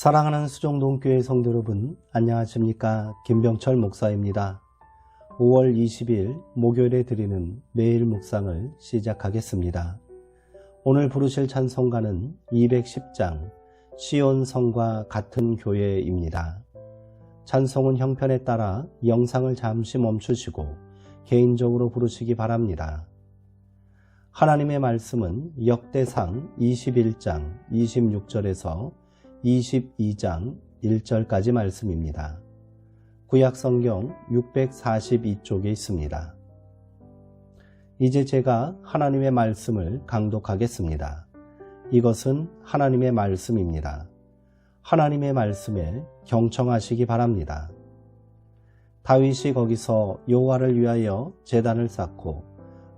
사랑하는 수정동교회 성도 여러분, 안녕하십니까? 김병철 목사입니다. 5월 20일 목요일에 드리는 매일 묵상을 시작하겠습니다. 오늘 부르실 찬송가는 210장 시온 성과 같은 교회입니다. 찬송은 형편에 따라 영상을 잠시 멈추시고 개인적으로 부르시기 바랍니다. 하나님의 말씀은 역대상 21장 26절에서 22장 1절까지 말씀입니다. 구약성경 642쪽에 있습니다. 이제 제가 하나님의 말씀을 강독하겠습니다. 이것은 하나님의 말씀입니다. 하나님의 말씀에 경청하시기 바랍니다. 다윗이 거기서 여호와를 위하여 제단을 쌓고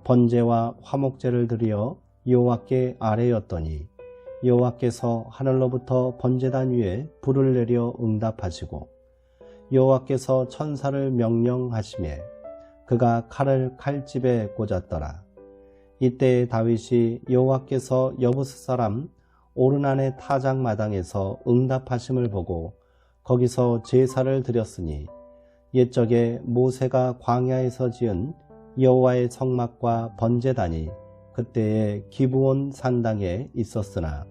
번제와 화목제를 드려 여호와께 아뢰었더니 여호와께서 하늘로부터 번제단 위에 불을 내려 응답하시고 여호와께서 천사를 명령하시매 그가 칼을 칼집에 꽂았더라. 이때 다윗이 여호와께서 여부스 사람 오르난의 타작마당에서 응답하심을 보고 거기서 제사를 드렸으니 옛적에 모세가 광야에서 지은 여호와의 성막과 번제단이 그때의 기브온 산당에 있었으나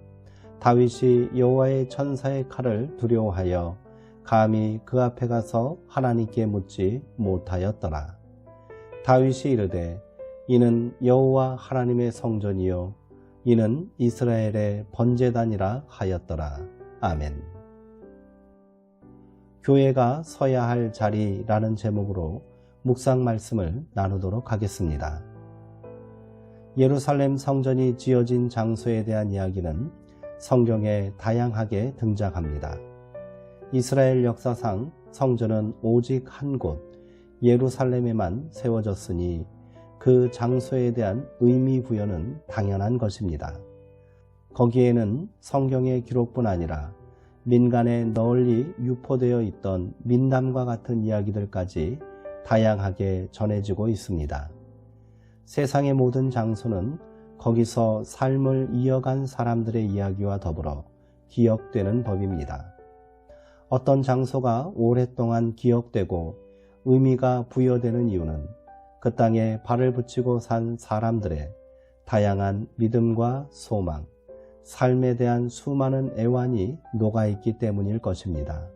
다윗이 여호와의 천사의 칼을 두려워하여 감히 그 앞에 가서 하나님께 묻지 못하였더라. 다윗이 이르되 이는 여호와 하나님의 성전이요 이는 이스라엘의 번제단이라 하였더라. 아멘. 교회가 서야 할 자리라는 제목으로 묵상 말씀을 나누도록 하겠습니다. 예루살렘 성전이 지어진 장소에 대한 이야기는 성경에 다양하게 등장합니다. 이스라엘 역사상 성전은 오직 한 곳 예루살렘에만 세워졌으니 그 장소에 대한 의미 부여는 당연한 것입니다. 거기에는 성경의 기록뿐 아니라 민간에 널리 유포되어 있던 민담과 같은 이야기들까지 다양하게 전해지고 있습니다. 세상의 모든 장소는 거기서 삶을 이어간 사람들의 이야기와 더불어 기억되는 법입니다. 어떤 장소가 오랫동안 기억되고 의미가 부여되는 이유는 그 땅에 발을 붙이고 산 사람들의 다양한 믿음과 소망, 삶에 대한 수많은 애환이 녹아있기 때문일 것입니다.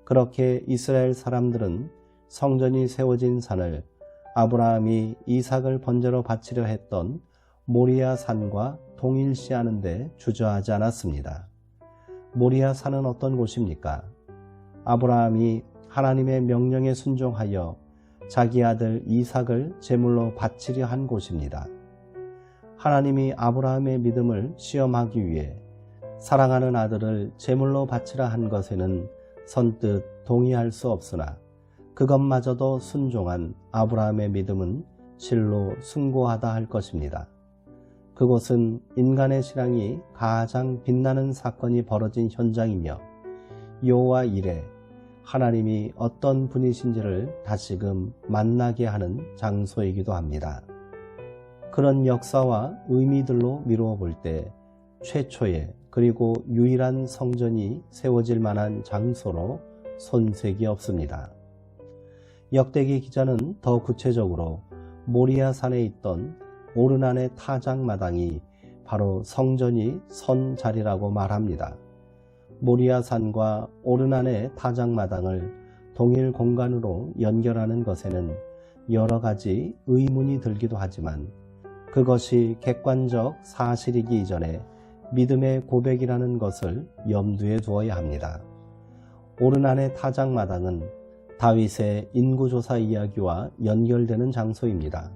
그렇게 이스라엘 사람들은 성전이 세워진 산을 아브라함이 이삭을 번제로 바치려 했던 모리아 산과 동일시하는 데 주저하지 않았습니다. 모리아 산은 어떤 곳입니까? 아브라함이 하나님의 명령에 순종하여 자기 아들 이삭을 제물로 바치려 한 곳입니다. 하나님이 아브라함의 믿음을 시험하기 위해 사랑하는 아들을 제물로 바치라 한 것에는 선뜻 동의할 수 없으나 그것마저도 순종한 아브라함의 믿음은 실로 숭고하다 할 것입니다. 그곳은 인간의 신앙이 가장 빛나는 사건이 벌어진 현장이며 여호와 이레 하나님이 어떤 분이신지를 다시금 만나게 하는 장소이기도 합니다. 그런 역사와 의미들로 미루어 볼 때 최초의 그리고 유일한 성전이 세워질 만한 장소로 손색이 없습니다. 역대기 기자는 더 구체적으로 모리아 산에 있던 오르난의 타작마당이 바로 성전이 선 자리라고 말합니다. 모리아 산과 오르난의 타작마당을 동일 공간으로 연결하는 것에는 여러 가지 의문이 들기도 하지만 그것이 객관적 사실이기 이전에 믿음의 고백이라는 것을 염두에 두어야 합니다. 오르난의 타작마당은 다윗의 인구조사 이야기와 연결되는 장소입니다.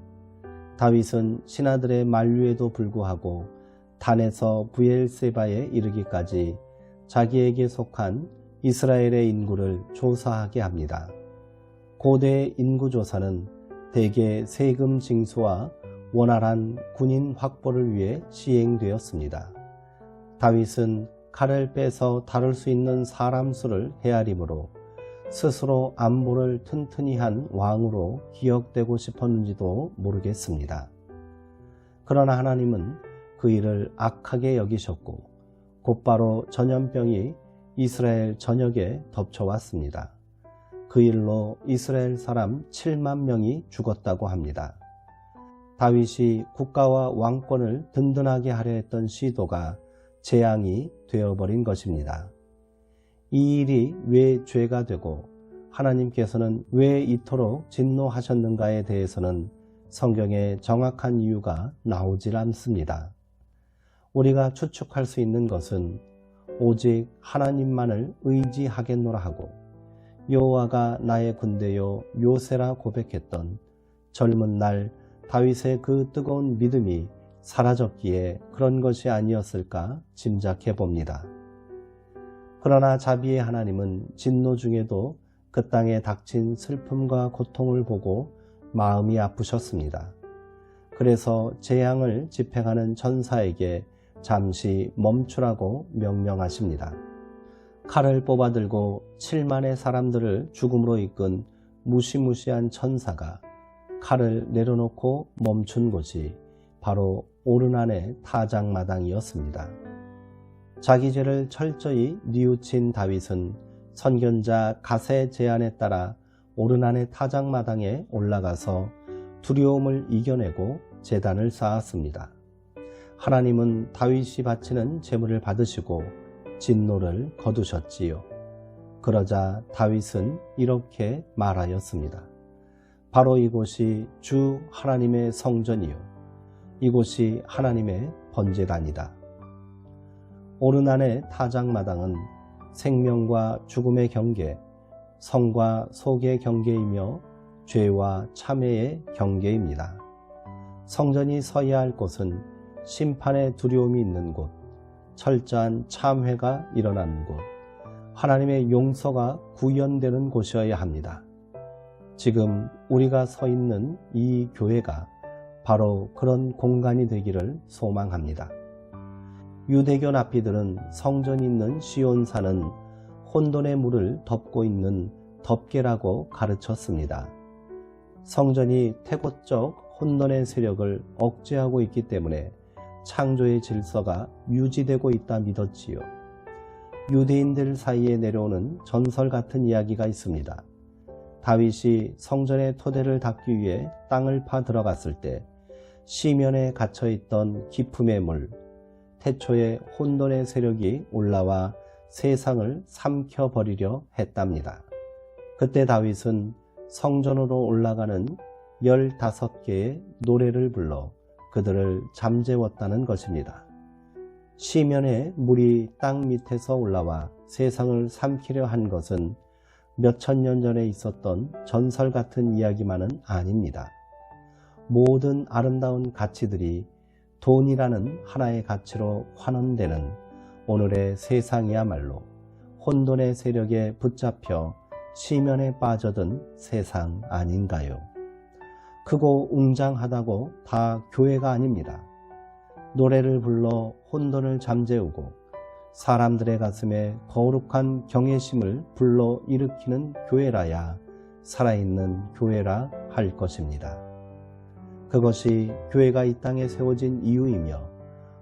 다윗은 신하들의 만류에도 불구하고 단에서 브엘세바에 이르기까지 자기에게 속한 이스라엘의 인구를 조사하게 합니다. 고대의 인구조사는 대개 세금 징수와 원활한 군인 확보를 위해 시행되었습니다. 다윗은 칼을 빼서 다룰 수 있는 사람 수를 헤아리므로 스스로 안보를 튼튼히 한 왕으로 기억되고 싶었는지도 모르겠습니다. 그러나 하나님은 그 일을 악하게 여기셨고 곧바로 전염병이 이스라엘 전역에 덮쳐왔습니다. 그 일로 이스라엘 사람 7만 명이 죽었다고 합니다. 다윗이 국가와 왕권을 든든하게 하려 했던 시도가 재앙이 되어버린 것입니다. 이 일이 왜 죄가 되고 하나님께서는 왜 이토록 진노하셨는가에 대해서는 성경에 정확한 이유가 나오질 않습니다. 우리가 추측할 수 있는 것은 오직 하나님만을 의지하겠노라 하고 여호와가 나의 군대요 요새라 고백했던 젊은 날 다윗의 그 뜨거운 믿음이 사라졌기에 그런 것이 아니었을까 짐작해 봅니다. 그러나 자비의 하나님은 진노 중에도 그 땅에 닥친 슬픔과 고통을 보고 마음이 아프셨습니다. 그래서 재앙을 집행하는 전사에게 잠시 멈추라고 명령하십니다. 칼을 뽑아들고 7만의 사람들을 죽음으로 이끈 무시무시한 천사가 칼을 내려놓고 멈춘 곳이 바로 오르난의 타작마당이었습니다. 자기 죄를 철저히 뉘우친 다윗은 선견자 갓의 제안에 따라 오르난의 타작마당에 올라가서 두려움을 이겨내고 제단을 쌓았습니다. 하나님은 다윗이 바치는 제물을 받으시고 진노를 거두셨지요. 그러자 다윗은 이렇게 말하였습니다. 바로 이곳이 주 하나님의 성전이요 이곳이 하나님의 번제단이다. 오르난의 타작마당은 생명과 죽음의 경계, 성과 속의 경계이며 죄와 참회의 경계입니다. 성전이 서야 할 곳은 심판의 두려움이 있는 곳, 철저한 참회가 일어나는 곳, 하나님의 용서가 구현되는 곳이어야 합니다. 지금 우리가 서 있는 이 교회가 바로 그런 공간이 되기를 소망합니다. 유대교 납비들은 성전이 있는 시온산은 혼돈의 물을 덮고 있는 덮개라고 가르쳤습니다. 성전이 태고적 혼돈의 세력을 억제하고 있기 때문에 창조의 질서가 유지되고 있다 믿었지요. 유대인들 사이에 내려오는 전설 같은 이야기가 있습니다. 다윗이 성전의 토대를 닦기 위해 땅을 파 들어갔을 때 시면에 갇혀있던 기품의 물, 태초의 혼돈의 세력이 올라와 세상을 삼켜버리려 했답니다. 그때 다윗은 성전으로 올라가는 15개의 노래를 불러 그들을 잠재웠다는 것입니다. 시면에 물이 땅 밑에서 올라와 세상을 삼키려 한 것은 몇천 년 전에 있었던 전설 같은 이야기만은 아닙니다. 모든 아름다운 가치들이 돈이라는 하나의 가치로 환원되는 오늘의 세상이야말로 혼돈의 세력에 붙잡혀 시면에 빠져든 세상 아닌가요? 크고 웅장하다고 다 교회가 아닙니다. 노래를 불러 혼돈을 잠재우고 사람들의 가슴에 거룩한 경외심을 불러 일으키는 교회라야 살아있는 교회라 할 것입니다. 그것이 교회가 이 땅에 세워진 이유이며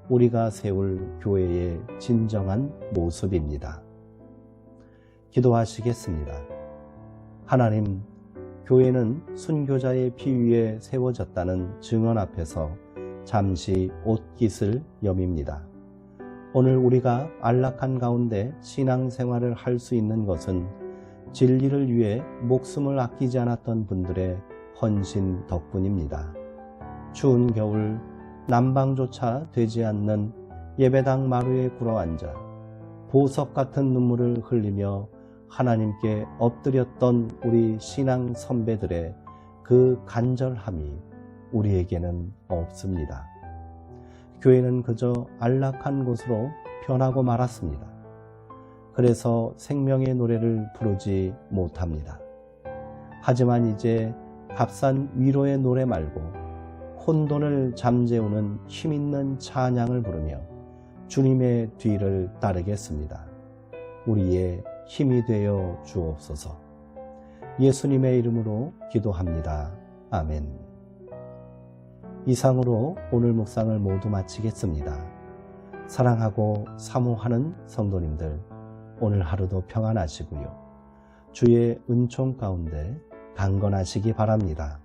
우리가 세울 교회의 진정한 모습입니다. 기도하시겠습니다. 하나님, 교회는 순교자의 피 위에 세워졌다는 증언 앞에서 잠시 옷깃을 여밉니다. 오늘 우리가 안락한 가운데 신앙생활을 할 수 있는 것은 진리를 위해 목숨을 아끼지 않았던 분들의 헌신 덕분입니다. 추운 겨울 난방조차 되지 않는 예배당 마루에 꿇어앉아 보석 같은 눈물을 흘리며 하나님께 엎드렸던 우리 신앙 선배들의 그 간절함이 우리에게는 없습니다. 교회는 그저 안락한 곳으로 변하고 말았습니다. 그래서 생명의 노래를 부르지 못합니다. 하지만 이제 값싼 위로의 노래 말고 혼돈을 잠재우는 힘있는 찬양을 부르며 주님의 뒤를 따르겠습니다. 우리의 힘이 되어 주옵소서. 예수님의 이름으로 기도합니다. 아멘. 이상으로 오늘 묵상을 모두 마치겠습니다. 사랑하고 사모하는 성도님들, 오늘 하루도 평안하시고요. 주의 은총 가운데 강건하시기 바랍니다.